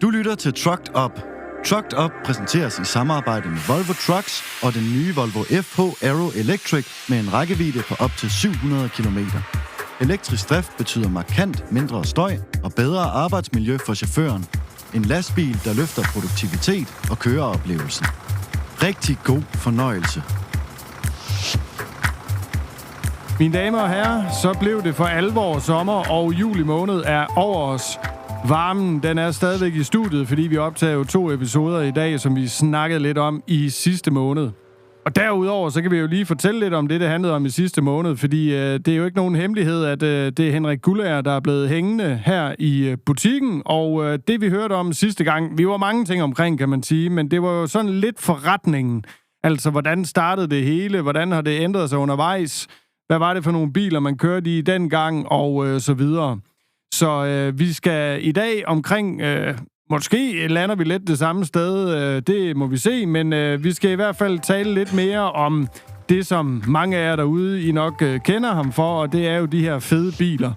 Du lytter til Trucked Up. Trucked Up præsenteres i samarbejde med Volvo Trucks og den nye Volvo FH Aero Electric med en rækkevidde på op til 700 km. Elektrisk drift betyder markant mindre støj og bedre arbejdsmiljø for chaufføren. En lastbil, der løfter produktivitet og køreoplevelsen. Rigtig god fornøjelse. Mine damer og herrer, så blev det for alvor sommer, og juli måned er over os. Varmen, den er stadigvæk i studiet, fordi vi optager jo 2 episoder i dag, som vi snakkede lidt om i sidste måned. Og derudover, så kan vi jo lige fortælle lidt om det handlede om i sidste måned, fordi det er jo ikke nogen hemmelighed, at det er Henrik Guldager, der er blevet hængende her i butikken. Og det vi hørte om sidste gang, vi var mange ting omkring, kan man sige, men det var jo sådan lidt forretningen. Altså, hvordan startede det hele? Hvordan har det ændret sig undervejs? Hvad var det for nogle biler, man kørte i dengang? Og så videre. Så vi skal i dag omkring... Måske lander vi lidt det samme sted, det må vi se, men vi skal i hvert fald tale lidt mere om det, som mange af jer derude I nok kender ham for, og det er jo de her fede biler.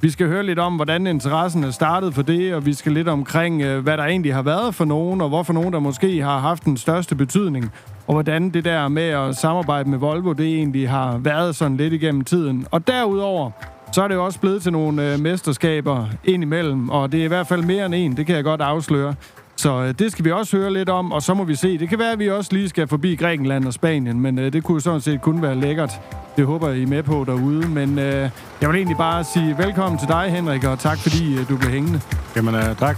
Vi skal høre lidt om, hvordan interessen er startet for det, og vi skal lidt omkring, hvad der egentlig har været for nogen, og hvorfor nogen, der måske har haft den største betydning, og hvordan det der med at samarbejde med Volvo, det egentlig har været sådan lidt igennem tiden. Og derudover... så er det jo også blevet til nogle mesterskaber indimellem, og det er i hvert fald mere end en, det kan jeg godt afsløre. Så det skal vi også høre lidt om, og så må vi se. Det kan være, at vi også lige skal forbi Grækenland og Spanien, men det kunne sådan set kun være lækkert. Det håber I er med på derude, men jeg vil egentlig bare sige velkommen til dig, Henrik, og tak fordi du blev hængende. Jamen, tak.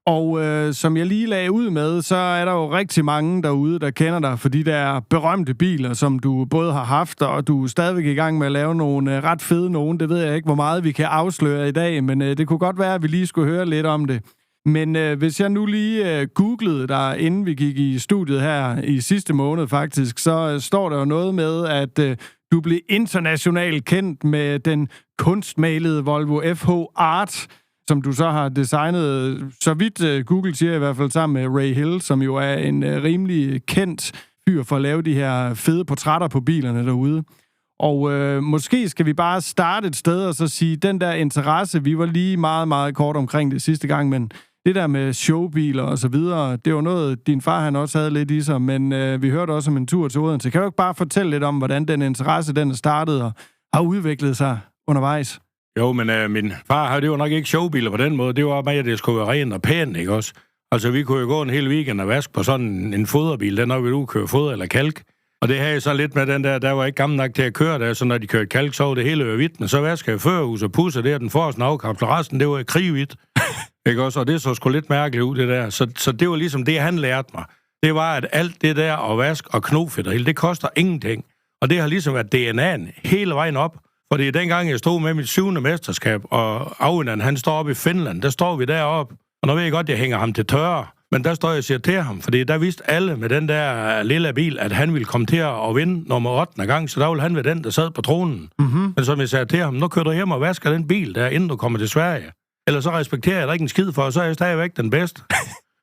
Og som jeg lige lagde ud med, så er der jo rigtig mange derude, der kender dig for de der berømte biler, som du både har haft, og du er stadigvæk i gang med at lave nogle ret fede nogen. Det ved jeg ikke, hvor meget vi kan afsløre i dag, men det kunne godt være, at vi lige skulle høre lidt om det. Men hvis jeg nu lige googlede dig, inden vi gik i studiet her i sidste måned faktisk, så står der jo noget med, at du blev internationalt kendt med den kunstmalede Volvo FH Art, som du så har designet, så vidt Google siger i hvert fald, sammen med Ray Hill, som jo er en rimelig kendt fyr for at lave de her fede portrætter på bilerne derude. Og måske skal vi bare starte et sted og så sige, den der interesse, vi var lige meget, meget kort omkring det sidste gang, men det der med showbiler og så videre, det var noget, din far han også havde lidt i sig, men vi hørte også om en tur til Odense. Kan du ikke bare fortælle lidt om, hvordan den interesse, den er startet og har udviklet sig undervejs? Jo, men min far havde jo nok ikke showbiler på den måde. Det var bare, at det skulle være rent og pænt, ikke også? Altså, vi kunne jo gå en hel weekend og vaske på sådan en foderbil, den når vi nu kører foder eller kalk. Og det havde så lidt med den der var ikke gammel nok til at køre der, så når de kørte kalk, så var det hele hvidt, men så vasker jeg førerhus og pusser der, den forreste afkapsel, resten, det var krighvidt. Ikke også? Og det så sgu lidt mærkeligt ud, det der. Så det var ligesom det, han lærte mig. Det var, at alt det der at vaske og knofedt og hele, det koster ingenting. Og det har ligesom været DNA'en hele vejen op. Fordi dengang jeg stod med mit 7. mesterskab, og Aunan, han står oppe i Finland, der står vi deroppe. Og nu ved jeg godt, at jeg hænger ham til tørre. Men der står jeg og siger til ham, fordi der vidste alle med den der lille bil, at han ville komme til at vinde nummer 8. gang, så der ville han være den, der sad på tronen. Mm-hmm. Men som jeg sagde til ham, nu kører du hjem og vasker den bil der, inden du kommer til Sverige. Eller så respekterer jeg dig ikke en skid for, så er jeg stadigvæk den bedste.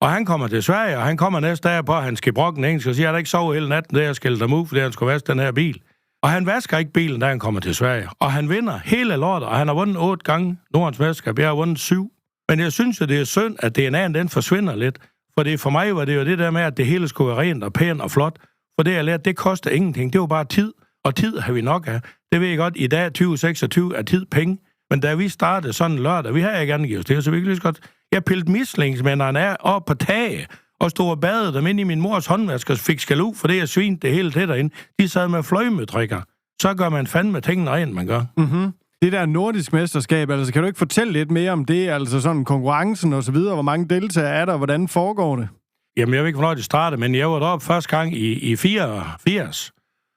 Og han kommer til Sverige, og han kommer næste dag på, at han skal brokke den engelsk, og siger, at jeg ikke sovet hele natten, der jeg skældte dem ud, fordi han skulle vaske den her bil. Og han vasker ikke bilen, da han kommer til Sverige. Og han vinder hele lortet, og han har vundet 8 gange Nordens mesterskab. Jeg har vundet 7. Men jeg synes jo, det er synd, at DNA'en den forsvinder lidt. For for mig var det jo det der med, at det hele skulle være rent og pænt og flot. For det jeg lærte, det koster ingenting. Det var bare tid. Og tid har vi nok af. Det ved jeg godt, i dag 2026 er tid penge. Men da vi startede sådan en lørdag, vi har jeg gerne givet det, så virkelig godt. Jeg pillede mislingsmænderne af op på taget. Og stod og badede dem ind i min mors håndvask og fik skalu, for det jeg svinte det hele til derinde. De sad med fløjmedrikker. Så gør man fandme tingene rent, man gør. Mm-hmm. Det der nordisk mesterskab, altså kan du ikke fortælle lidt mere om det? Altså sådan konkurrencen og så videre, hvor mange deltagere er der, hvordan foregår det? Jamen, jeg ved ikke, hvornår det startede, men jeg var deroppe første gang i 84.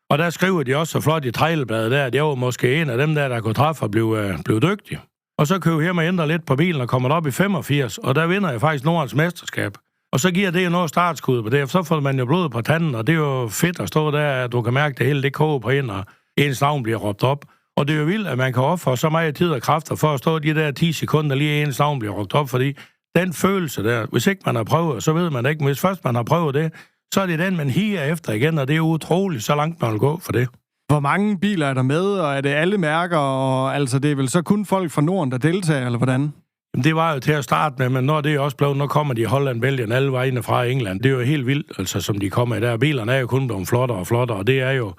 Og der skriver de også så flot i trejlebladet der, at jeg var måske en af dem der kunne træffe og blive dygtig. Og så køber jeg hjem og ændrer lidt på bilen og kommer op i 85, og der vinder jeg faktisk Nordens mesterskab. Og så giver det jo noget startskud på det, så får man jo blod på tanden, og det er jo fedt at stå der, at du kan mærke, at det hele det koger på en, og ens navn bliver råbt op. Og det er jo vildt, at man kan ofre så meget tid og kræfter for at stå de der 10 sekunder, lige ens navn bliver råbt op, fordi den følelse der, hvis ikke man har prøvet, så ved man det ikke, men hvis først man har prøvet det, så er det den, man higer efter igen, og det er utroligt, så langt man vil gå for det. Hvor mange biler er der med, og er det alle mærker, og altså det er vel så kun folk fra Norden, der deltager, eller hvordan? Jamen, det var jo til at starte med, men når det er også blevet, når kommer de i Holland, Belgien, alle vejene fra England. Det er jo helt vildt, altså som de kommer i dag. Bilerne er jo kun blevet flottere og flottere, og det er jo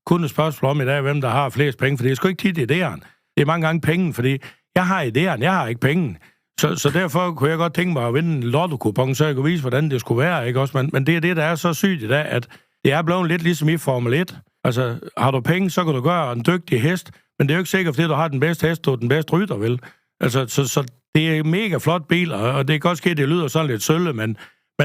kun et spørgsmål om i dag, hvem der har flest penge, for det er sgu ikke tit idéerne. Det er mange gange penge, fordi jeg har idéerne, jeg har ikke penge. Så derfor kunne jeg godt tænke mig at vinde en lotto-kupon, så jeg kunne vise, hvordan det skulle være, ikke også? Men det er det, der er så sygt i dag, at det er blevet lidt ligesom i Formel 1. Altså, har du penge, så kan du gøre en dygtig hest, men det er jo ikke sikkert, fordi du har den bedste hest, du er den bedste rytter, vel? Altså, så det er mega flot biler, og det kan godt ske, at det lyder sådan lidt sølle, men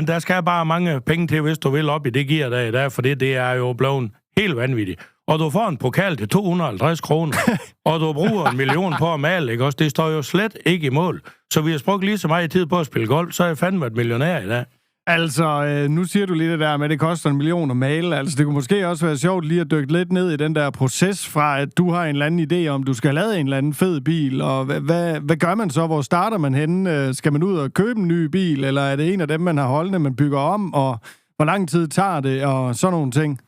der skal bare mange penge til, hvis du vil op i det gear der i dag, for det er jo blevet helt vanvittigt. Og du får en pokal til 250 kroner, og du bruger 1 million på at male, ikke også? Det står jo slet ikke i mål. Så vi har brugt lige så meget tid på at spille golf, så er jeg fandme været millionær i dag. Altså, nu siger du lige det der med, at det koster 1 million at male. Altså, det kunne måske også være sjovt lige at dykke lidt ned i den der proces fra, at du har en eller anden idé om, du skal lave en eller anden fed bil, og hvad gør man så? Hvor starter man henne? Skal man ud og købe en ny bil, eller er det en af dem, man har holdende, man bygger om, og hvor lang tid tager det, og sådan nogle ting?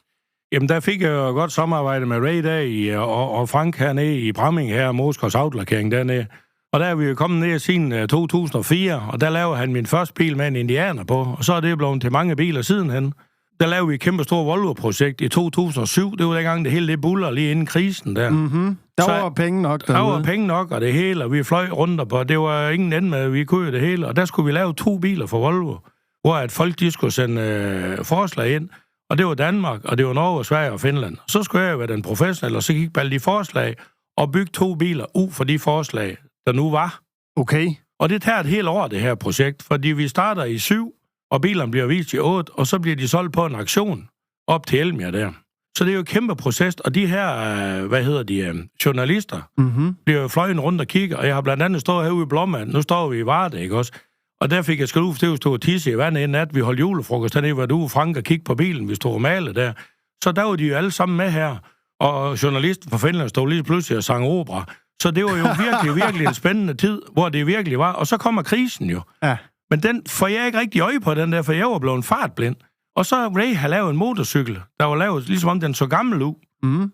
Jamen, der fik jeg jo godt samarbejde med Ray der og Frank hernede i Bramming her, Moskos Outlakering dernede. Og der er vi jo kommet ned siden 2004, og der lavede han min første bil med en indianer på, og så er det blevet til mange biler sidenhen. Der lavede vi et kæmpe stort Volvo-projekt i 2007. Det var dengang, det hele det buller lige inden krisen der. Mm-hmm. Der var penge nok derude. Der var penge nok, og det hele, og vi fløj rundt på. Det var ingen ende med, vi kunne det hele. Og der skulle vi lave 2 biler for Volvo, hvor at folk de skulle sende forslag ind. Og det var Danmark, og det var Norge, Sverige og Finland. Så skulle jeg jo være den professionelle, og så gik alle de forslag og bygge 2 biler ud for de forslag, der nu var. Okay. Og det tager et helt år, det her projekt, fordi vi starter i 7, og bilerne bliver vist i 8, og så bliver de solgt på en auktion op til Elmia der. Så det er jo et kæmpe proces, og de her, journalister, bliver jo fløjen rundt og kigger, og jeg har blandt andet stået herude i Blåmand, nu står vi i Varde, ikke også? Og der fik jeg skrevet ud, for det stod og tisse i vandet en nat, vi holdt julefrokost, dernede var du, Frank, og kigge på bilen, vi stod og malede der. Så der var de jo alle sammen med her, og journalisten fra Finland stod lige pludselig og sang opera. Så det var jo virkelig en spændende tid, hvor det virkelig var. Og så kommer krisen jo. Ja. Men den får jeg ikke rigtig øje på, den der, for jeg var blevet fartblind. Og så Ray har lavet en motorcykel, der var lavet, ligesom om den så gammel ud.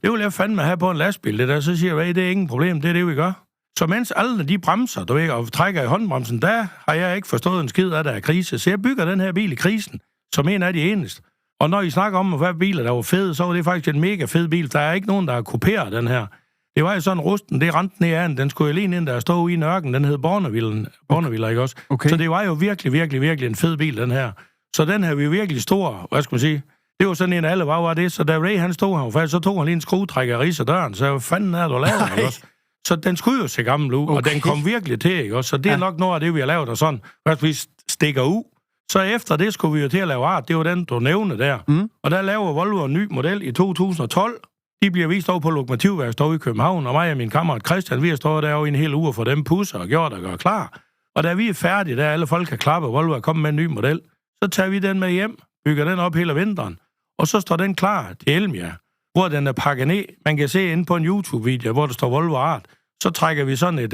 Det ville jeg fandme have på en lastbil, det der. Så siger Ray, det er ingen problem, det er det, vi gør. Så mens alle de bremser, du ved, og trækker i håndbremsen, der har jeg ikke forstået en skid af, der er krise. Så jeg bygger den her bil i krisen, som en af de eneste. Og når I snakker om, hvad biler der var fede, så var det faktisk en mega fed bil. Der er ikke nogen, der har kopieret den her. Det var jo sådan rusten, det rendte ned af den. Den skulle jo lige ind, der stod ude i nørken. Den hed Borneviller, ikke også? Okay. Så det var jo virkelig en fed bil, den her. Så den her var virkelig stor, hvad skal man sige? Det var sådan en af alle, hvad var det? Så da Ray han stod her, så tog han lige en skruetrækker og ridser døren. Så hvad fanden er du lavet, ikke også? Så den skulle jo se gammel ud, og den kom virkelig til, ikke også? Så det er nok noget af det, vi har lavet, og sådan, hvad vi stikker ud. Så efter det skulle vi jo til at lave art. Det var den, du nævnte der. Og der laver Volvo en ny model i 2012. De bliver vist over på lokomotivværkstedet i København, og mig og min kammerat Christian, vi har stået derovre en hel uge for dem pusser og gjort og gør klar. Og da vi er færdige, der alle folk kan klappe, og Volvo er kommet med en ny model, så tager vi den med hjem, bygger den op hele vinteren, og så står den klar til Elmia, hvor den er pakket ned. Man kan se inde på en YouTube-video, hvor der står Volvo Art. Så trækker vi sådan et,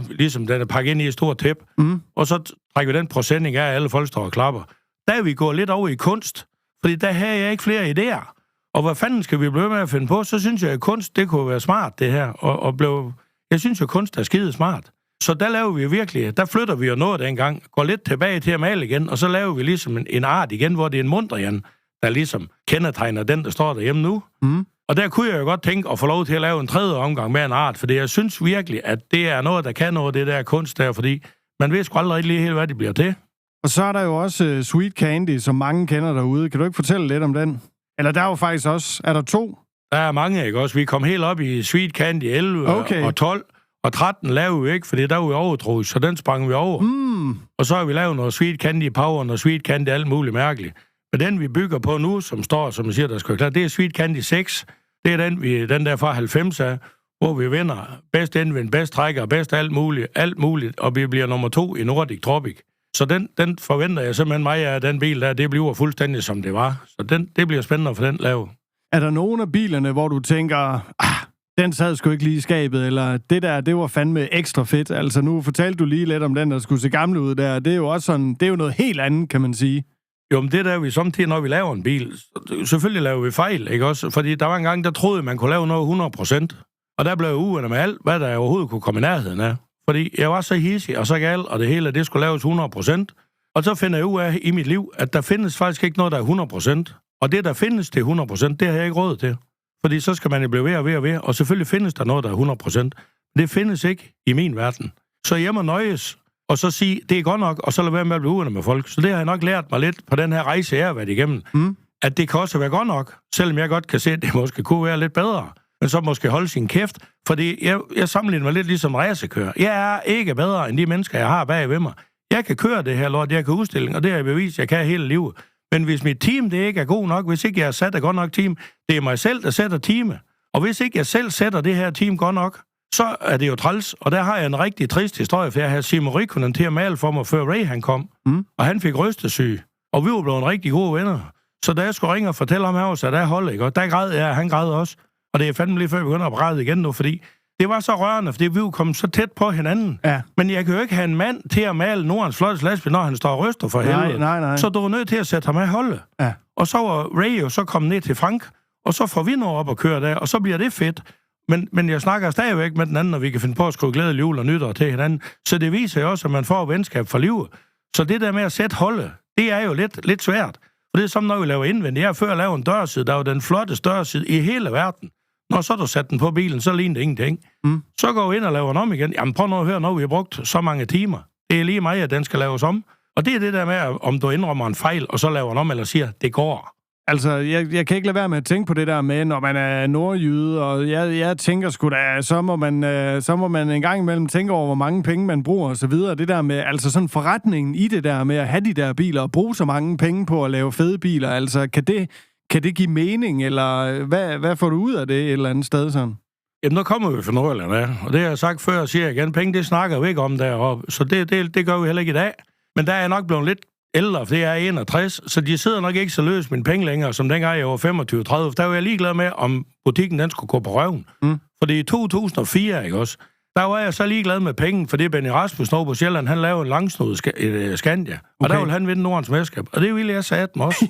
ligesom den er pakket ind i et stort tæppe, og så trækker vi den procentning af, at alle folk står og klapper. Der er vi gået lidt over i kunst, fordi der har jeg ikke flere idéer. Og hvad fanden skal vi blive med at finde på? Så synes jeg, at kunst, det kunne være smart, det her. Jeg synes jo, at kunst er skide smart. Så der laver vi virkelig, der flytter vi jo noget dengang, går lidt tilbage til at male igen, og så laver vi ligesom en art igen, hvor det er en munterjan, der ligesom kendetegner den, der står derhjemme nu. Og der kunne jeg jo godt tænke at få lov til at lave en 3. omgang med en art, fordi jeg synes virkelig, at det er noget, der kan noget, det der kunst der, fordi man ved sgu aldrig lige helt, hvad det bliver til. Og så er der jo også Sweet Candy, som mange kender derude. Kan du ikke fortælle lidt om den? Eller der er jo faktisk også, er der 2? Der er mange, ikke også? Vi kom helt op i Sweet Candy 11 og 12, og 13 lavede vi ikke, fordi der var vi overtroet, så den sprang vi over. Og så har vi lavet noget Sweet Candy Power, noget Sweet Candy alt muligt mærkeligt. Men den, vi bygger på nu, som står, som man siger, der skal være klar, det er Sweet Candy 6. Det er den der fra 90 af, hvor vi vinder bedst indvind, bedst trækker, bedst alt muligt, og vi bliver nummer 2 i Nordic Tropic. Så den forventer jeg simpelthen mig af den bil der, det bliver fuldstændig som det var. Så det bliver spændende for den lave. Er der nogle af bilerne, hvor du tænker, den sad sgu ikke lige i skabet, eller det der, det var fandme ekstra fedt? Altså nu fortalte du lige lidt om den, der skulle se gammel ud der. Det er jo også sådan, det er jo noget helt andet, kan man sige. Jo, men det der vi samtidig, når vi laver en bil, selvfølgelig laver vi fejl, ikke også? Fordi der var en gang, der troede man kunne lave noget 100%. Og der blev jeg uenig med alt, hvad der overhovedet kunne komme i nærheden af. Fordi jeg var så hissig og så gal, og det hele, det skulle laves 100%. Og så finder jeg ud af i mit liv, at der findes faktisk ikke noget, der er 100%. Og det, der findes til 100%, det har jeg ikke råd til. Fordi så skal man jo blive ved. Og selvfølgelig findes der noget, der er 100%. Det findes ikke i min verden. Så jeg må nøjes og så sige, det er godt nok, og så lade være med at blive uenig med folk. Så det har jeg nok lært mig lidt på den her rejse, jeg har været igennem. At det kan også være godt nok, selvom jeg godt kan se, at det måske kunne være lidt bedre. Men så måske holde sin kæft, fordi jeg sammenligner mig lidt ligesom racerkører. Jeg er ikke bedre end de mennesker, jeg har bag ved mig. Jeg kan køre det her lort, jeg kan udstilling, og det har jeg bevist, jeg kan hele livet. Men hvis mit team det ikke er god nok, hvis ikke jeg har sat et godt nok team, det er mig selv, der sætter teamet. Og hvis ikke jeg selv sætter det her team godt nok, så er det jo træls. Og der har jeg en rigtig trist historie, for jeg havde Simon Rikkonen til at male for mig, før Ray han kom. Og han fik rystesyge. Og vi var blevet rigtig gode venner. Så da jeg skulle ringe og fortælle ham her, så der holdt ikke. Og der græd jeg, han græd også. Og det er fandme lige før, jeg begynder at græde igen nu, fordi det var så rørende, fordi vi jo kom så tæt på hinanden. Ja. Men jeg kan jo ikke have en mand til at male Nordens flotteste lastbil, når han står og ryster for helvede. Nej. Så du er nødt til at sætte ham af holde. Ja. Og så var Ray jo så kommet ned til Frank, og så får vi noget op og køre der, og så bliver det fedt. Men jeg snakker stadigvæk med den anden, og vi kan finde på at skrive glædelig jul og nytår til hinanden. Så det viser jo også, at man får venskab for livet. Så det der med at sætte holde, det er jo lidt svært. For det er som når vi laver indvendigt. Jeg før lavede en dørside, der var den flotteste dørside i hele verden. Når så du satte den på bilen, så lignede det ingenting. Så går vi ind og laver den om igen. Jamen prøv nu at høre, når vi har brugt så mange timer. Det er lige mig, at den skal laves om. Og det er det der med, om du indrømmer en fejl, og så laver den om, eller siger, det går. Altså, jeg kan ikke lade være med at tænke på det der med, når man er nordjyde, og jeg tænker sgu da, så må man en gang imellem tænke over, hvor mange penge man bruger, og så videre. Det der med, altså sådan forretningen i det der med at have de der biler, og bruge så mange penge på at lave fede biler, altså kan det give mening, eller hvad får du ud af det et eller andet sted sådan? Jamen, nu kommer vi fra Nordjylland af, og det har jeg sagt før og siger igen, penge, det snakker vi ikke om deroppe, så det gør vi heller ikke i dag. Men der er jeg nok blevet lidt ældre, for det er 61, så de sidder nok ikke så løs mine penge længere, som dengang jeg var 25-30. Der var jeg ligeglad med, om butikken den skulle gå på røven. Fordi i 2004, ikke også, der var jeg så ligeglad med penge, fordi Benny Rasmussen over på Sjælland, han lavede en langsnodet Scandia, og der ville han vinde Nordens mesterskab, og det ville jeg sætte mig også.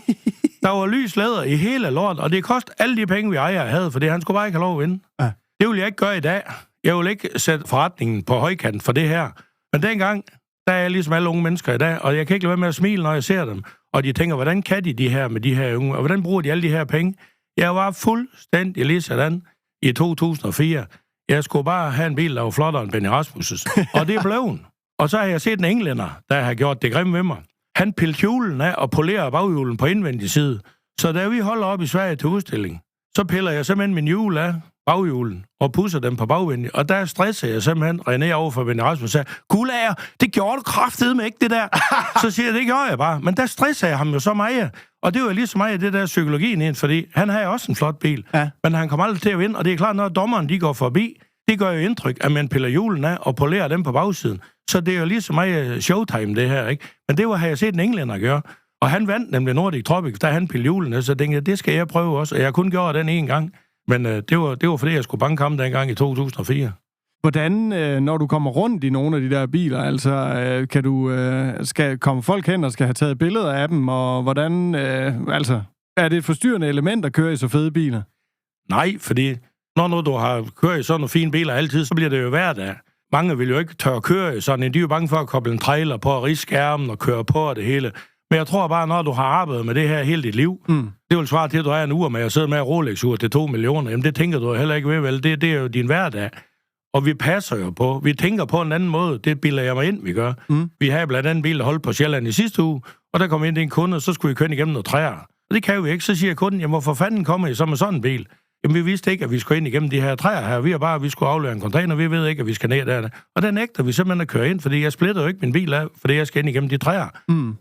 Der var lys læder i hele lort, og det kost alle de penge, vi ejer havde, fordi han skulle bare ikke have lov at vinde. Ja. Det ville jeg ikke gøre i dag. Jeg vil ikke sætte forretningen på højkanten for det her. Men dengang, der er jeg ligesom alle unge mennesker i dag, og jeg kan ikke lade være med at smile, når jeg ser dem. Og de tænker, hvordan kan de her med de her unge, og hvordan bruger de alle de her penge? Jeg var fuldstændig lige sådan i 2004. Jeg skulle bare have en bil, der var flottere end Benny Rasmussen. Og det blev hun. Og så har jeg set en englænder, der har gjort det grimme ved mig. Han piller hjulen af og polerer baghjulen på indvendig side. Så da vi holder op i Sverige til udstilling, så piller jeg simpelthen min hjul af baghjulen og pusser dem på bagvendig. Og der stresser jeg simpelthen René over for Benny Rasmussen og sagde, Gulager, det gjorde du kraftedeme ikke, det der. Så siger jeg, det gjorde jeg bare. Men der stresser jeg ham jo så meget. Og det var lige så meget det der psykologien ind, fordi han havde også en flot bil. Ja. Men han kom aldrig til at vinde, og det er klart, når dommeren de går forbi, det gør jo indtryk, at man piller hjulen af og polerer dem på bagsiden. Så det er jo lige så meget showtime, det her, ikke? Men det har jeg set en englænder gøre. Og han vandt nemlig Nordic Tropic, da han pillede hjulen af, så jeg tænkte, det skal jeg prøve også. Og jeg kun gjorde den en gang. Men det var fordi, jeg skulle banke ham dengang i 2004. Hvordan, når du kommer rundt i nogle af de der biler, altså, kan du, skal komme folk hen og skal have taget billeder af dem, og hvordan, altså, er det et forstyrrende element at køre i så fede biler? Nej, fordi når du har kørt i sådan nogle fine biler altid, så bliver det jo hverdag. Mange vil jo ikke tør at køre i sådan en. De er jo bange for at koble en trailer på og rige skærmen og køre på og det hele. Men jeg tror bare, når du har arbejdet med det her hele dit liv, det vil svare til, at du er en ur med at sidde med Rolex-ur til 2 millioner. Jamen det tænker du heller ikke ved, vel? Det er jo din hverdag. Og vi passer jo på. Vi tænker på en anden måde. Det bilder jeg mig ind, vi gør. Vi havde blandt andet en bil, der holdt på Sjælland i sidste uge, og der kom ind en kunde, og så skulle vi køre igennem noget træer. Og det kan vi ikke. Så siger kunden, jamen hvorfor fanden kommer I så med sådan en bil? Jamen vi vidste ikke, at vi skulle ind igennem de her træer her. Vi skulle aflevere en container, vi ved ikke, at vi skal ned der. Og den nægter vi simpelthen at køre ind, fordi jeg splitter jo ikke min bil af, fordi jeg skal ind igennem de træer.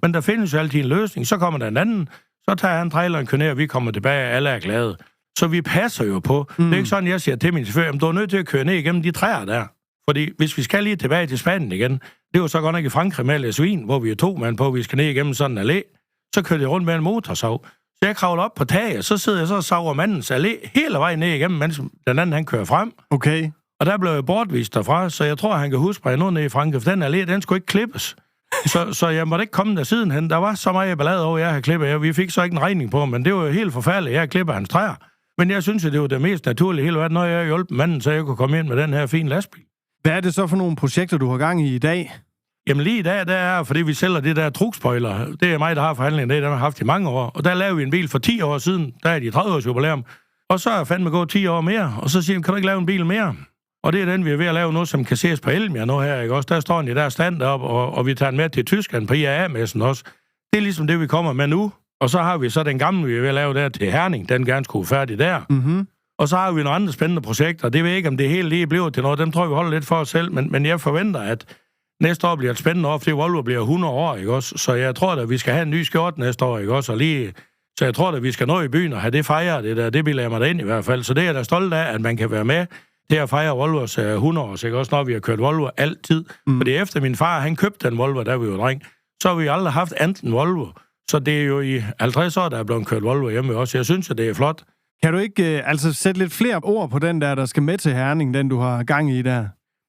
Men der findes jo altid en løsning. Så kommer der en anden, så tager han traileren, kører ned, og vi kommer tilbage, og alle er glade. Så vi passer jo på. Det er ikke sådan, jeg siger til min chauffør, du er nødt til at køre ned igennem de træer der. Fordi hvis vi skal lige tilbage til Spanien igen, det var så godt nok i Frankrig med svin, hvor vi er 2 mand på, vi skal ned igennem sådan en allé, så kører det rundt med en motorsav. Så jeg kravler op på taget, så sidder jeg så og saver mandens allé hele vejen ned igennem, mens den anden han kører frem. Okay. Og der blev jeg bortvist derfra, så jeg tror, han kan huske mig nu nede i Frankrig, for den allé, den skulle ikke klippes. Så jeg måtte ikke komme der sidenhen. Der var så meget ballade over, jeg havde klippet. Vi fik så ikke en regning på, men det var jo helt forfærdeligt. Jeg klippede hans træer. Men jeg synes, at det var det mest naturlige hele verden, når jeg hjalp manden, så jeg kunne komme ind med den her fine lastbil. Hvad er det så for nogle projekter, du har gang i dag? Jamen lige i dag, der er, fordi vi sælger det der truckspoiler. Det er mig, der har forhandlingen. Det er den, har haft i mange år. Og der lavede vi en bil for 10 år siden. Der er de 30-års jubilæum. Og så er fandme gået 10 år mere. Og så siger de, kan du ikke lave en bil mere? Og det er den, vi er ved at lave nu, som kan ses på Elmia nu her, ikke også? Der står den i der stand op, og vi tager den med til Tyskland på IAA-messen også. Det er ligesom det, vi kommer med nu. Og så har vi så den gamle, vi er ved at lave der til Herning. Den gerne skulle færdig der. Mm-hmm. Og så har vi nogle andre spændende projekter. Det ved jeg ikke, om det hele lige bliver til noget. Dem tror jeg, vi holder lidt for os selv. Men jeg forventer, at næste år bliver et spændende år, fordi Volvo bliver 100 år, ikke også? Så jeg tror at vi skal have en ny skjort næste år, ikke også? Så jeg tror at vi skal nå i byen og have det fejret, det der. Det bilder jeg mig da ind i hvert fald. Så det er jeg da stolt af, at man kan være med til at fejre Volvos 100 år, ikke også? Når vi har kørt Volvo altid. Fordi efter min far, han købte den Volvo, der vi jo dreng, så har vi aldrig haft andet end Volvo. Så det er jo i 50 år, der er blevet kørt Volvo hjemme også. Jeg synes, at det er flot. Kan du ikke sætte lidt flere ord på den der skal med til Herning, den du har gang i der?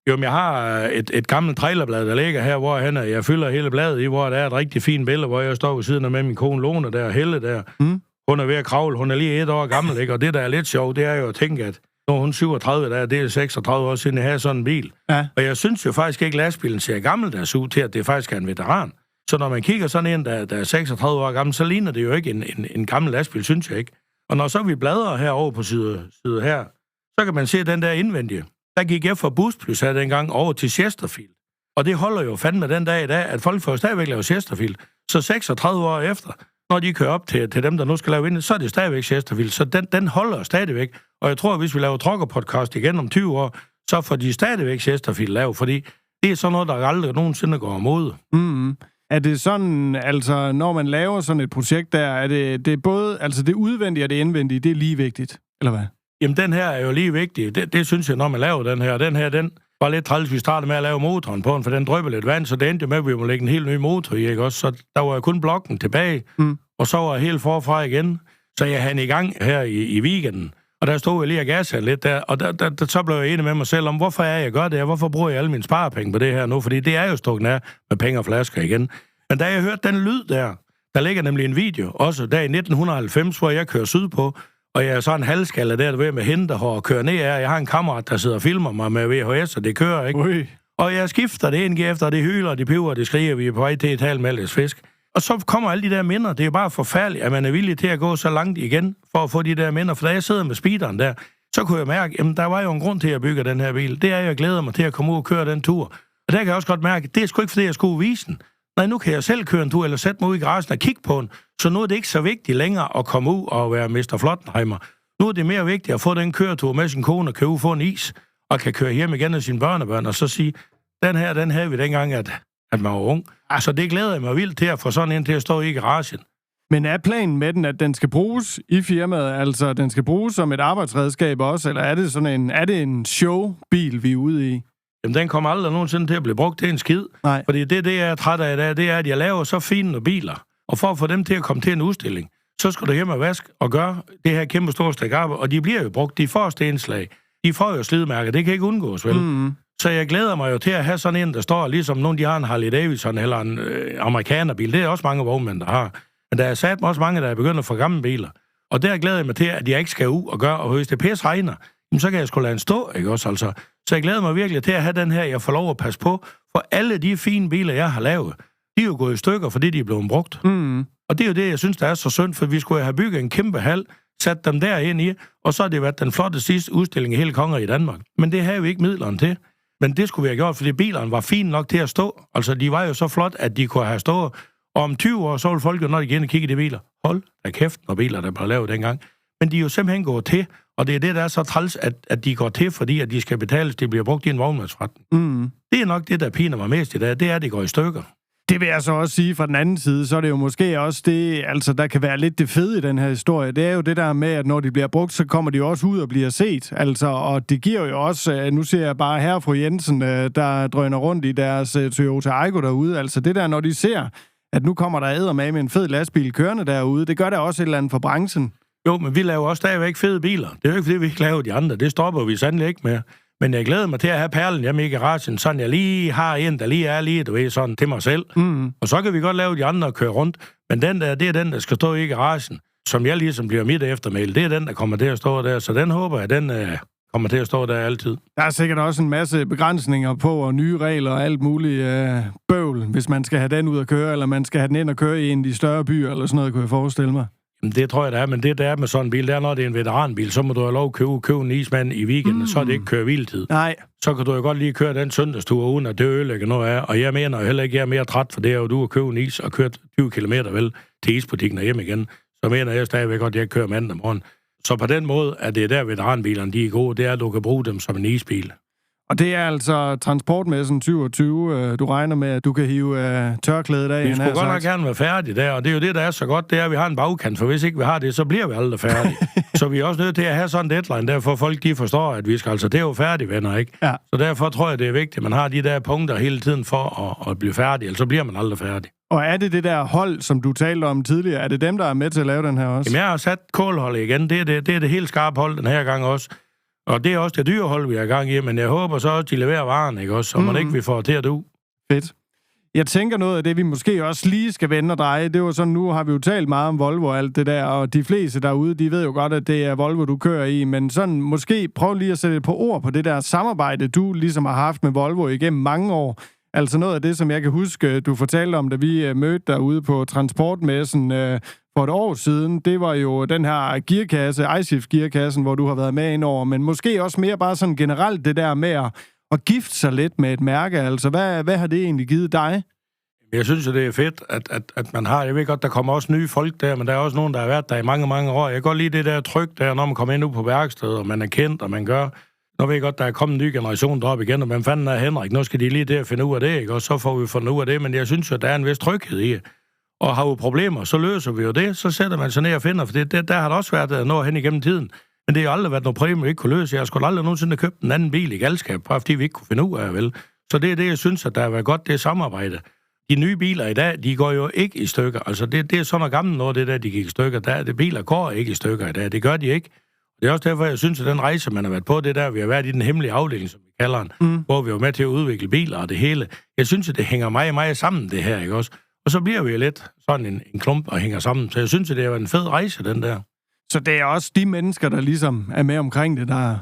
Jo, men jeg har et gammelt trailerblad, der ligger her, hvor jeg fylder hele bladet i, hvor der er et rigtig fint billede, hvor jeg står ved siden af med min kone Lone der, Helle der. Hun er ved at kravle, hun er lige 1 år gammel, ikke? Og det, der er lidt sjovt, det er jo at tænke, at når hun er 37, der, det er 36 år siden, jeg havde sådan en bil. Ja. Og jeg synes jo faktisk ikke, at lastbilen ser gammeldags ud til, at det faktisk er en veteran. Så når man kigger sådan en, der er 36 år gammel, så ligner det jo ikke en gammel lastbil, synes jeg ikke. Og når så vi bladrer herovre på side her, så kan man se den der indvendige. Der gik jeg fra Busplus her dengang over til Chesterfield. Og det holder jo fandme den dag i dag, at folk får stadigvæk lave Chesterfield. Så 36 år efter, når de kører op til dem, der nu skal lave ind, så er det stadigvæk Chesterfield. Så den holder stadigvæk. Og jeg tror, at hvis vi laver trucker-podcast igen om 20 år, så får de stadigvæk Chesterfield lavet, fordi det er sådan noget, der aldrig nogensinde går imod. Mm-hmm. Er det sådan, altså når man laver sådan et projekt der, er det både, altså det udvendige og det indvendige, det er lige vigtigt, eller hvad? Jamen, den her er jo lige vigtig. Det synes jeg, når man laver den her. Den var lidt træls, vi startede med at lave motoren på den, for den drøber lidt vand, så det endte med, at vi må lægge en helt ny motor i, ikke også? Så der var kun blokken tilbage, og så var jeg helt forfra igen. Så jeg havde i gang her i weekenden, og der stod jeg lige og gassede lidt der, og der så blev jeg enig med mig selv om, hvorfor er jeg gør det her? Hvorfor bruger jeg alle mine sparepenge på det her nu? Fordi det er jo stukket af med penge og flasker igen. Men da jeg hørte den lyd der ligger nemlig en video, også der i 1990, hvor jeg kører sydpå, og jeg er så en halvskalle der ved med hentehår og kører ned af. Jeg har en kammerat, der sidder og filmer mig med VHS, og det kører, ikke? Ui. Og jeg skifter det ind efter, det hyler, det piver, det skriger, vi er på vej til et halvt Malles fisk. Og så kommer alle de der minder. Det er bare forfærdeligt, at man er villig til at gå så langt igen, for at få de der minder. For da jeg sidder med speederen der, så kunne jeg mærke, at der var jo en grund til at bygge den her bil. Det er, jeg glæder mig til at komme ud og køre den tur. Og der kan jeg også godt mærke, at det er sgu ikke, fordi jeg skulle vise den. Nej, nu kan jeg selv køre en tur, eller sætte mig ud i garagen og kigge på den. Så nu er det ikke så vigtigt længere at komme ud og være Mr. Flottenheimer. Nu er det mere vigtigt at få den køretur med sin kone og købe ud, få en is, og kan køre hjem igen af sine børnebørn, og så sige, den havde vi dengang, at man var ung. Altså, det glæder jeg mig vildt til at få sådan en til at stå i garagen. Men er planen med den, at den skal bruges i firmaet? Altså, den skal bruges som et arbejdsredskab også, eller er det en showbil, vi er ude i? Jamen, den kommer aldrig nogensinde til at blive brugt til en skid. Nej. Fordi det, jeg er træt af i dag, det er, at jeg laver så fine biler. Og for at få dem til at komme til en udstilling, så skal du hjem og vaske og gøre det her kæmpe store stykke arbejde. Og de bliver jo brugt. De får stenslag. De får jo slidmærker. Det kan ikke undgås, vel? Mm-hmm. Så jeg glæder mig jo til at have sådan en, der står ligesom nogen, de har en Harley Davidson eller en amerikanerbil. Det er også mange vognmænd, der har. Men der er sat også mange, der er begyndt at få gamle biler. Og der glæder jeg mig til, at jeg ikke skal ud og gøre. Og hvis det pisse regner, så kan jeg sgu lade den stå, ikke også? Altså. Så jeg glæder mig virkelig til at have den her, jeg får lov at passe på. For alle de fine biler, jeg har lavet, de er jo gået i stykker, fordi de er blevet brugt. Mm. Og det er jo det, jeg synes, der er så synd, for vi skulle have bygget en kæmpe hal, sat dem derind i, og så har det været den flotte sidste udstilling i hele Konger i Danmark. Men det havde vi ikke midlerne til. Men det skulle vi have gjort, fordi bilerne var fine nok til at stå. Altså, de var jo så flot, at de kunne have stået. Og om 20 år, så ville folk jo, når de igen kigge i de biler, hold da kæft, når biler, der blev lavet dengang. Men de er jo simpelthen gået til, og det er det, der er så træls, at de går til, fordi at de skal betales, de bliver brugt i en vognmandsforretning. Mm. Det er nok det, der piner mig mest i dag, det er, at de går i stykker. Det vil jeg så også sige fra den anden side, så er det jo måske også det, altså der kan være lidt det fede i den her historie. Det er jo det der med, at når de bliver brugt, så kommer de også ud og bliver set. Altså, og det giver jo også, nu ser jeg bare her og fru Jensen, der drøner rundt i deres Toyota Aygo derude. Altså det der, når de ser, at nu kommer der eddermame med en fed lastbil kørende derude, det gør der også et eller andet for branchen. Jo, men vi laver også stadigvæk fede biler. Det er jo ikke, fordi vi ikke laver de andre. Det stopper vi sandelig ikke med. Men jeg glæder mig til at have perlen hjemme i garagen, sådan jeg lige har en, der lige er lige, du ved, sådan til mig selv. Og så kan vi godt lave de andre og køre rundt. Men den der, det er den, der skal stå i garagen, som jeg ligesom bliver mit eftermæl. Det er den, der kommer til at stå der. Så den håber jeg, den kommer til at stå der altid. Der er sikkert også en masse begrænsninger på, og nye regler og alt muligt bøvl, hvis man skal have den ud at køre, eller man skal have den ind og køre i en af de større byer, eller sådan noget, kunne jeg forestille mig. Jamen, det tror jeg, der er. Men det, der er med sådan en bil, det er, når det er en veteranbil, så må du have lov at købe en ismand i weekenden, så er det ikke køre hviletid. Nej. Så kan du jo godt lige køre den søndagstur, uden at det ødelægger noget af. Og jeg mener jo heller ikke, at jeg er mere træt, for det er jo, du at købe en is og køre 20 kilometer vel til isbutikken og hjem igen. Så mener jeg stadigvæk godt, at jeg kører mandag morgen. Så på den måde, at det er der veteranbilerne, de er gode, det er, at du kan bruge dem som en isbil. Og det er altså transportmessen 2020. Du regner med, at du kan hive tørklædet af. Vi skulle godt nok gerne være færdige der, og det er jo det, der er så godt, det er, at vi har en bagkant, for hvis ikke vi har det, så bliver vi aldrig færdige. Så vi er også nødt til at have sådan en deadline, derfor folk de forstår, at vi skal altså, det er jo færdige venner, ikke? Ja. Så derfor tror jeg, det er vigtigt, at man har de der punkter hele tiden for at blive færdig, ellers så bliver man aldrig færdig. Og er det der hold, som du talte om tidligere, er det dem, der er med til at lave den her også? Jamen, jeg har sat kålholdet igen, det er det helt skarpe hold den her gang også. Og det er også det dyre hold, vi er i gang i, men jeg håber så også, de leverer varen, ikke også? Så man ikke vi får til at du. Fedt. Jeg tænker noget af det, vi måske også lige skal vende og dreje. Det var sådan, nu har vi jo talt meget om Volvo og alt det der, og de fleste derude, de ved jo godt, at det er Volvo, du kører i, men sådan måske prøv lige at sætte et par ord på det der samarbejde, du ligesom har haft med Volvo igennem mange år. Altså noget af det, som jeg kan huske, du fortalte om, da vi mødte derude på transportmessen for et år siden, det var jo den her gearkasse, iShift-gearkassen, hvor du har været med indover, men måske også mere bare sådan generelt det der med at gifte sig lidt med et mærke. Altså, hvad har det egentlig givet dig? Jeg synes jo, det er fedt, at man har... Jeg ved godt, der kommer også nye folk der, men der er også nogen, der har været der i mange, mange år. Jeg kan godt lide det der tryk der, når man kommer ind på værkstedet, og man er kendt, og man gør... Nu ved jeg godt, der er kommet en ny generation deroppe igen, og hvem fanden er Henrik? Nu skal de lige der finde ud af det, ikke? Og så får vi fundet ud af det, men jeg synes jo, der er en vis tryghed i. Og har vi problemer, så løser vi jo det. Så sætter man sig ned og finder, for der har der også været noget hen igennem tiden. Men det har jo aldrig været noget problem, vi ikke kunne løse. Jeg skulle aldrig nogensinde købe en anden bil i galskab, bare fordi vi ikke kunne finde ud af, vel? Så det er det, jeg synes, at der har været godt, det samarbejde. De nye biler i dag, de går jo ikke i stykker. Altså, det er sådan noget gammelt noget, det der, de gik i stykker. De biler går ikke i stykker i dag. Det gør de ikke. Det er også derfor, jeg synes, at den rejse, man har været på, det der, vi har været i den hemmelige afdeling, som vi kalder den, hvor vi var med til at udvikle biler og det hele. Jeg synes, at det hænger meget sammen, det her, ikke også? Og så bliver vi jo lidt sådan en klump og hænger sammen. Så jeg synes, at det er en fed rejse, den der. Så det er også de mennesker, der ligesom er med omkring det, der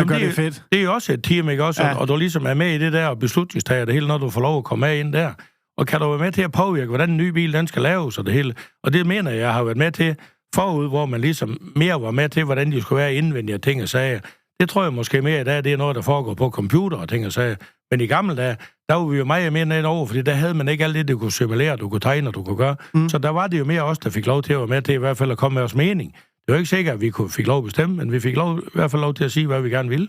gør det fedt? Det er jo også et team, ikke også? Ja. Og du ligesom er med i det der og beslutningstager det hele, når du får lov at komme med ind der. Og kan du være med til at påvirke, hvordan en ny bil, den skal laves og det hele. Og det mener jeg har været med til forud, hvor man ligesom mere var med til, hvordan de skulle være indvendige ting og sager. Det tror jeg måske mere i dag, det er noget, der foregår på computer og ting og sager. Men i gamle dage, der var vi jo meget mere ind over, fordi der havde man ikke alt det, du kunne simulere, du kunne tegne og du kunne gøre. Så der var det jo mere os, der fik lov til at være med til i hvert fald at komme med os mening. Det var ikke sikkert, at vi fik lov at bestemme, men vi fik i hvert fald lov til at sige, hvad vi gerne ville.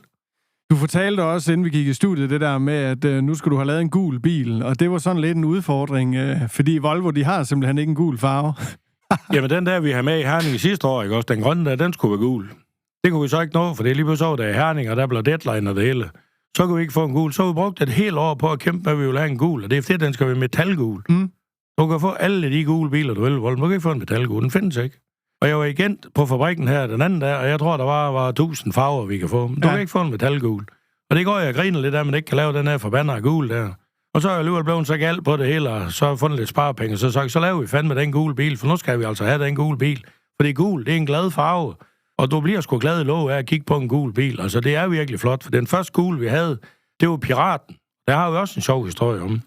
Du fortalte også, inden vi gik i studiet, det der med, at nu skulle du have lavet en gul bil, og det var sådan lidt en udfordring, fordi Volvo, de har simpelthen ikke en gul farve. Jamen, den der, vi har med i Herning i sidste år, ikke også? Den grønne der, den skulle være gul. Det kunne vi så ikke nå, for det er lige pludselig over, der er Herning, og der blev deadline og det hele. Så kunne vi ikke få en gul. Så har vi brugt et helt år på at kæmpe med, at vi vil have en gul, og det er fordi, den skal være metalgul. Du kan få alle de gule biler, du vil, Volvo. Du kan ikke få en metalgul, den findes ikke. Og jeg var igen på fabrikken her den anden dag, og jeg tror, der var 1000 farver, vi kan få. Du kan ikke få en metalgul. Og det går jeg og griner lidt af, at man ikke kan lave den her forbandede gul der. Og så er jeg alligevel blevet så galt på det hele, og så har jeg fundet lidt sparepenge, og så laver vi fandme den gule bil, for nu skal vi altså have den gule bil. Fordi gul, det er en glad farve, og du bliver sgu glad i lov af at kigge på en gul bil. Altså, det er virkelig flot, for den første gul, vi havde, det var Piraten. Der har vi også en sjov historie om.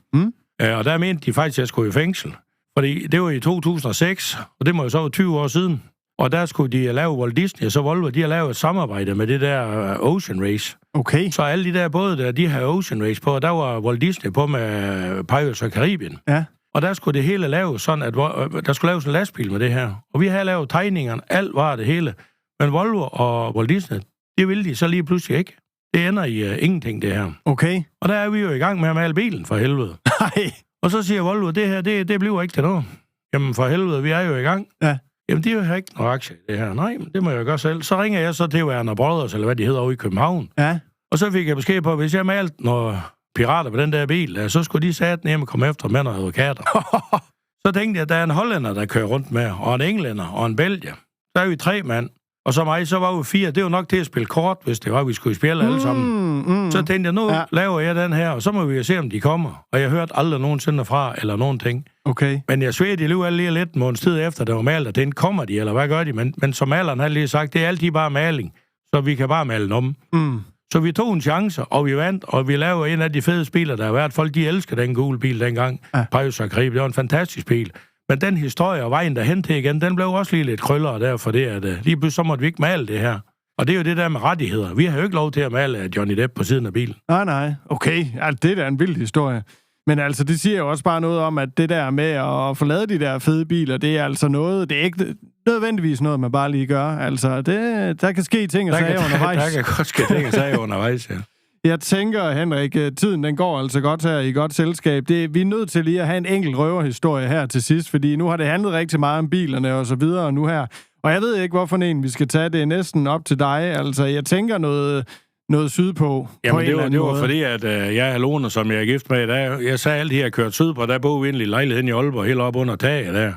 Og der mente de faktisk, at jeg skulle i fængsel. Fordi det var i 2006, og det må jo så være 20 år siden. Og der skulle de lave Walt Disney, og så Volvo, de har lavet et samarbejde med det der Ocean Race. Okay. Så alle de der både der, de har Ocean Race på, og der var Walt Disney på med Pirates of Caribbean. Ja. Og der skulle det hele laves sådan, at der skulle laves en lastbil med det her. Og vi havde lavet tegningerne, alt var det hele. Men Volvo og Walt Disney, det ville de så lige pludselig ikke. Det ender i ingenting, det her. Okay. Og der er vi jo i gang med at male bilen, for helvede. Nej. Og så siger Volvo, det her, det bliver ikke til noget. Jamen for helvede, vi er jo i gang. Ja. Jamen, de har ikke nogen aktie i det her. Nej, men det må jeg gøre selv. Så ringer jeg så til Werner Brothers, eller hvad de hedder, over i København. Ja. Og så fik jeg besked på, at hvis jeg malte nogle pirater på den der bil, så skulle de satan hjem og komme efter med nogle advokater. Så tænkte jeg, at der er en hollænder, der kører rundt med, og en englænder, og en belgier. Så er vi 3 mand. Og så mig, så var vi 4. Det var nok til at spille kort, hvis det var, vi skulle spille alle sammen. Så tænkte jeg, nu laver jeg den her, og så må vi jo se, om de kommer. Og jeg hørte aldrig nogensinde fra, eller nogen ting. Okay. Men jeg svedte alligevel lige lidt en måneds tid efter, der var malet, og den kommer de, eller hvad gør de? Men som maleren havde lige sagt, det er altid bare maling, så vi kan bare male den om. Så vi tog en chance, og vi vandt, og vi lavede en af de fede biler, der har været. Folk, de elsker den gule bil dengang. Pajus og Grib, det var en fantastisk bil. Men den historie og vejen derhen til igen, den blev også lige lidt krøllere der, for det, at lige pludselig så måtte vi ikke male det her. Og det er jo det der med rettigheder. Vi har jo ikke lov til at male Johnny Depp på siden af bilen. Nej. Okay, altså, det er da en vild historie. Men altså, det siger jo også bare noget om, at det der med at forlade de der fede biler, det er altså noget, det er ikke nødvendigvis noget, man bare lige gør. Altså, der kan ske ting og sager undervejs. Der kan godt ske ting og sager undervejs, ja. Jeg tænker, Henrik, tiden den går altså godt her i godt selskab. Vi er nødt til lige at have en enkelt røverhistorie her til sidst, fordi nu har det handlet rigtig meget om bilerne og så videre nu her. Og jeg ved ikke, hvorfor en vi skal tage. Det er næsten op til dig. Altså, jeg tænker noget sydpå. Jamen, det var fordi, at jeg er Lone, som jeg er gift med. Jeg sagde altid, at jeg kørte sydpå. Der boede vi egentlig i lejligheden i Aalborg, helt op under taget der.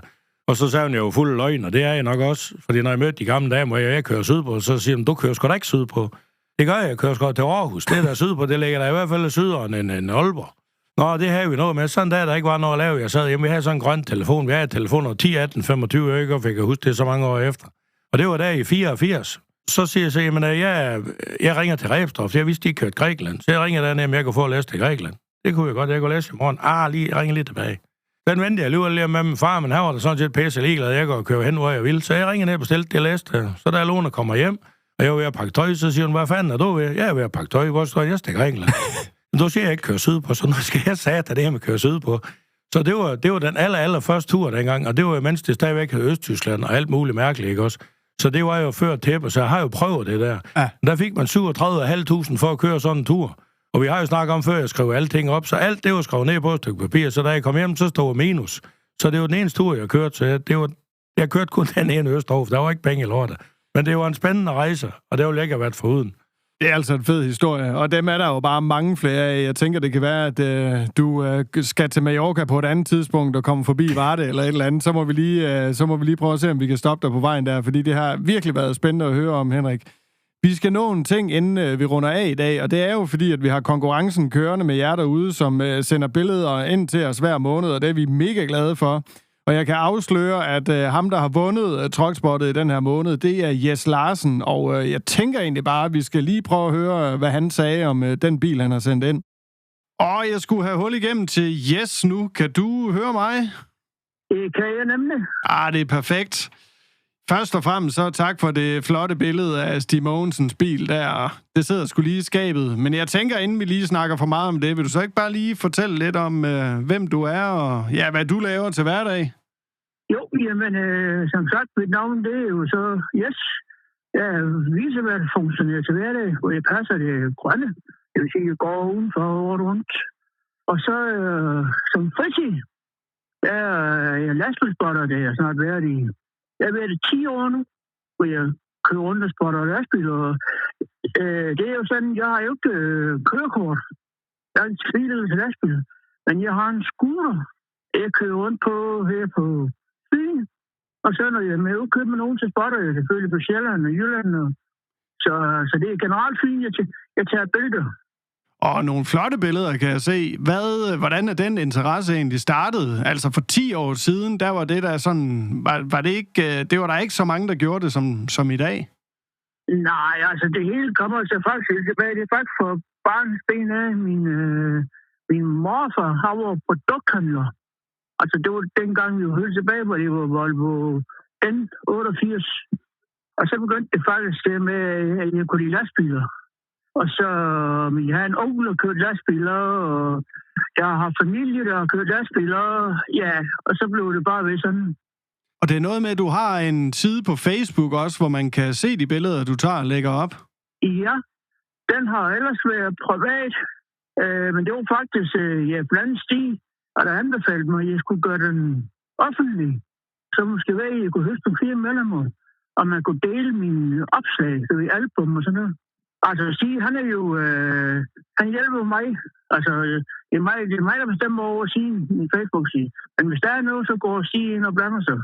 Og så sagde hun jo fuld løgn, og det er jeg nok også. Fordi når jeg mødte de gamle damer, hvor jeg kører sydpå, så siger hun, du kører sgu da ikke sydpå. Det gør jeg kører sgu til Aarhus. Det der sydpå, det ligger der i hvert fald sydere end Aalborg. Nå, det havde vi noget med. Sådan der ikke var noget at lave. Jeg sad hjemme, vi havde sådan en grøn telefon. Vi havde et telefon 10, 18, 25 ikke, og fik jeg huske det så mange år efter. Og det var der i 84. Så siger jeg så, jamen, jeg ringer til Rebstorff. Jeg vidste, de kørte Grækenland. Så jeg ringer dernede, om jeg kunne få at læse til Grækenland. Det kunne jeg godt. Jeg kunne læse i morgen. Jeg ringer lige tilbage. Den vendte jeg alligevel lige med min far, men han var der sådan set pisse ligeglad. Jeg går køre hen, hvor jeg vil. Så jeg ringer ned og bestilte det, læste. Så da Lone kommer hjem, og jeg var ved at pakke tøj, så siger hun, hvad fanden er du ved? Jeg er ved at pakke tøj. Hvor står jeg til Grækenland? Men du siger, jeg ikke køre sydpå, så nu skal jeg sige, at det her med køre sydpå. Så det var den aller første tur dengang, og det var jo mens det stadigvæk hed Østtyskland og alt muligt mærkeligt, ikke også? Så det var jo før tæppe, så jeg har jo prøvet det der. Ja. Der fik man 37.500 for at køre sådan en tur. Og vi har jo snakket om før, jeg skrev alting op, så alt det var skrevet ned på et stykke papir, så da jeg kom hjem, så stod minus. Så det var den eneste tur, jeg kørte, så jeg kørte kun den ene Østerhof, der var ikke penge i lortet. Men det var en spændende rejse, og det ville ikke have været foruden. Det er altså en fed historie, og dem er der jo bare mange flere af. Jeg tænker, det kan være, at du skal til Mallorca på et andet tidspunkt og komme forbi Varde eller et eller andet. Så må vi lige prøve at se, om vi kan stoppe dig på vejen der, fordi det har virkelig været spændende at høre om, Henrik. Vi skal nå en ting, inden vi runder af i dag, og det er jo fordi, at vi har konkurrencen kørende med jer derude, som sender billeder ind til os hver måned, og det er vi mega glade for. Og jeg kan afsløre, at ham, der har vundet Truckspottet i den her måned, det er Jes Larsen. Og jeg tænker egentlig bare, at vi skal lige prøve at høre, hvad han sagde om den bil, han har sendt ind. Og jeg skulle have hul igennem til Jes nu. Kan du høre mig? Det kan jeg nemlig. Det er perfekt. Først og fremmest så tak for det flotte billede af Stig Mogensens bil der. Det sidder sgu lige i skabet. Men jeg tænker, inden vi lige snakker for meget om det, vil du så ikke bare lige fortælle lidt om, hvem du er og hvad du laver til hverdag? Jo, jamen, som sagt, mit navn, det er jo så Jes. Jeg er viceværtsfunktionær til hverdag, hvor jeg passer det grønne. Det vil sige, at jeg går udenfor året rundt. Og så som fritid, der er jeg lastbilspotter, det har jeg snart været i. Jeg har været i 10 år nu, hvor jeg kører rundt og spotter lastbiler. Det er jo sådan, jeg har jo ikke kørekort. Jeg har en skridt til lastbil. Men jeg har en scooter, jeg kører rundt på her på Fyn. Og så når jeg er med udkøb med nogen, så spotter jeg selvfølgelig på Sjælland og Jylland. Så det er generelt fint, jeg tager billeder. Og nogle flotte billeder, kan jeg se. Hvordan er den interesse egentlig startet? Altså for 10 år siden, der var det der sådan... Var det ikke... Det var der ikke så mange, der gjorde det som i dag? Nej, altså det hele kommer altså faktisk tilbage. Det er faktisk for barnets ben af. Min morfar, han var produkthandler. Altså det var dengang, vi var helt tilbage, hvor det var Volvo N88. Og så begyndte det faktisk med, at jeg kunne lide lastbiler. Og så jeg har en onkel, der kørt lastbiler, og jeg har familie, der har kørt lastbiler, ja, og så blev det bare ved sådan. Og det er noget med, at du har en side på Facebook også, hvor man kan se de billeder, du tager og lægger op? Ja, den har ellers været privat, men det var faktisk blandt Stig, og der anbefalede mig, at jeg skulle gøre den offentlig. Så måske hvad jeg kunne høste på 4 medlemmer, og man kunne dele mine opslag, så i album og sådan noget. Altså Stig, han er jo, han hjælper mig. Altså, det er mig, der bestemmer over sin Facebook-side. Men hvis der er noget, så går Stig ind og blander sig.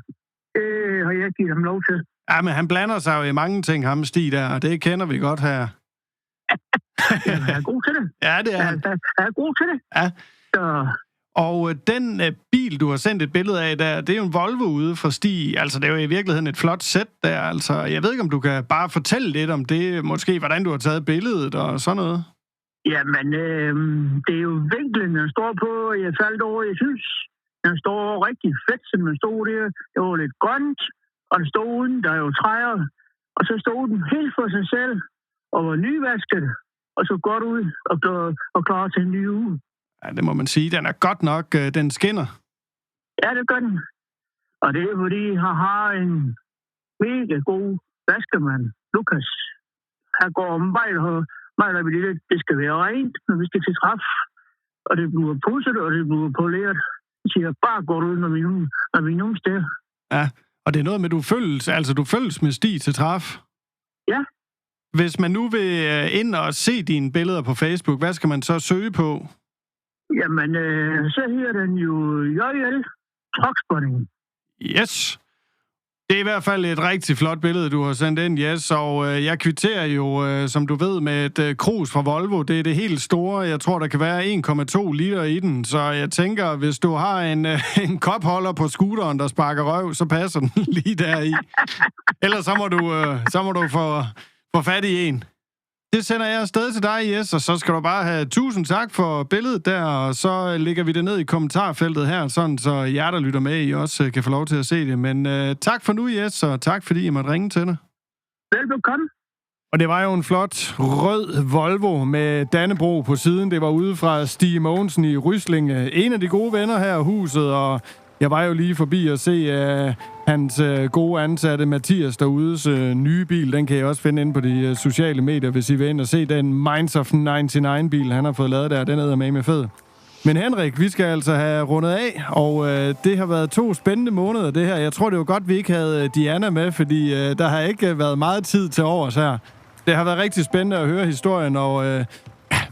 Det har jeg givet ham lov til. Ja, men han blander sig jo i mange ting, ham Stig der, og det kender vi godt her. Jeg er god til det. Ja, det er han. Jeg er god til det. Ja. Så... Og den bil, du har sendt et billede af der, det er jo en Volvo ude fra Stig. Altså, det er jo i virkeligheden et flot sæt der. Altså, jeg ved ikke, om du kan bare fortælle lidt om det. Måske, hvordan du har taget billedet og sådan noget. Jamen, det er jo vinklen, den står på. Jeg faldt over, jeg synes. Den står rigtig fedt, som den stod der. Det var lidt grønt, og den stod uden. Der er jo træer. Og så stod den helt for sig selv, og var nyvasket. Og så godt ud og klar til en ny uge. Ja, det må man sige. Den er godt nok, den skinner. Ja, det gør den. Og det er fordi, han har en mega god vaskemand, Lukas. Han går om vejler ved det. Det skal være rent, når vi skal til træf. Og det bliver pudset, og det bliver poleret. Det siger, bare går ud, når vi er nogen steder. Ja, og det er noget med, du følges med Stig til træf. Ja. Hvis man nu vil ind og se dine billeder på Facebook, hvad skal man så søge på? Jamen, så hedder den jo JL Truckspotting. Yes. Det er i hvert fald et rigtig flot billede, du har sendt ind, yes. Og jeg kvitterer jo, som du ved, med et krus fra Volvo. Det er det helt store. Jeg tror, der kan være 1,2 liter i den. Så jeg tænker, hvis du har en kopholder på scooteren, der sparker røv, så passer den lige deri. Ellers så må du få fat i en. Det sender jeg afsted til dig, Jes, og så skal du bare have 1000 tak for billedet der, og så lægger vi det ned i kommentarfeltet her, sådan så jer, der lytter med, I også kan få lov til at se det. Men tak for nu, Jes, og tak fordi I måtte ringe til dig. Velbekomme. Og det var jo en flot rød Volvo med Dannebrog på siden. Det var ude fra Stig Mogensen i Ryslinge. En af de gode venner her i huset, og jeg var jo lige forbi at se hans gode ansatte Mathias derudes nye bil. Den kan jeg også finde inde på de sociale medier, hvis I vil ind og se den Minds of 99-bil, han har fået lavet der. Den er med fed. Men Henrik, vi skal altså have rundet af, og det har været 2 spændende måneder, det her. Jeg tror, det var godt, vi ikke havde Diana med, fordi der har ikke været meget tid til overs her. Det har været rigtig spændende at høre historien, og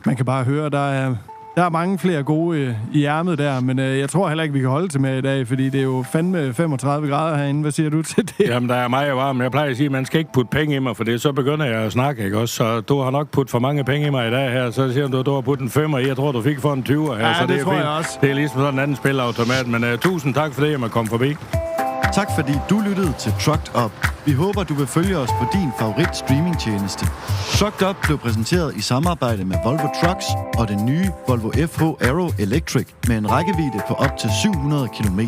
man kan bare høre, der er mange flere gode i ærmet der, men jeg tror heller ikke, vi kan holde til med i dag, fordi det er jo fandme 35 grader herinde. Hvad siger du til det? Jamen, der er meget varmt. Jeg plejer at sige, at man skal ikke putte penge i mig, for det så begynder jeg at snakke, ikke også? Så du har nok puttet for mange penge i mig i dag her, så siger du har puttet en 5'er i. Jeg tror, du fik for en 20'er her, ja, så det tror er jeg også. Det er ligesom sådan en anden spilautomat, men 1000 tak for det, jeg må komme forbi. Tak fordi du lyttede til Trucked Up. Vi håber, du vil følge os på din favorit streamingtjeneste. Trucked Up blev præsenteret i samarbejde med Volvo Trucks og den nye Volvo FH Aero Electric med en rækkevidde på op til 700 km.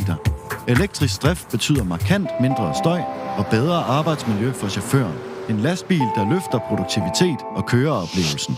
Elektrisk drift betyder markant mindre støj og bedre arbejdsmiljø for chaufføren. En lastbil, der løfter produktivitet og køreoplevelsen.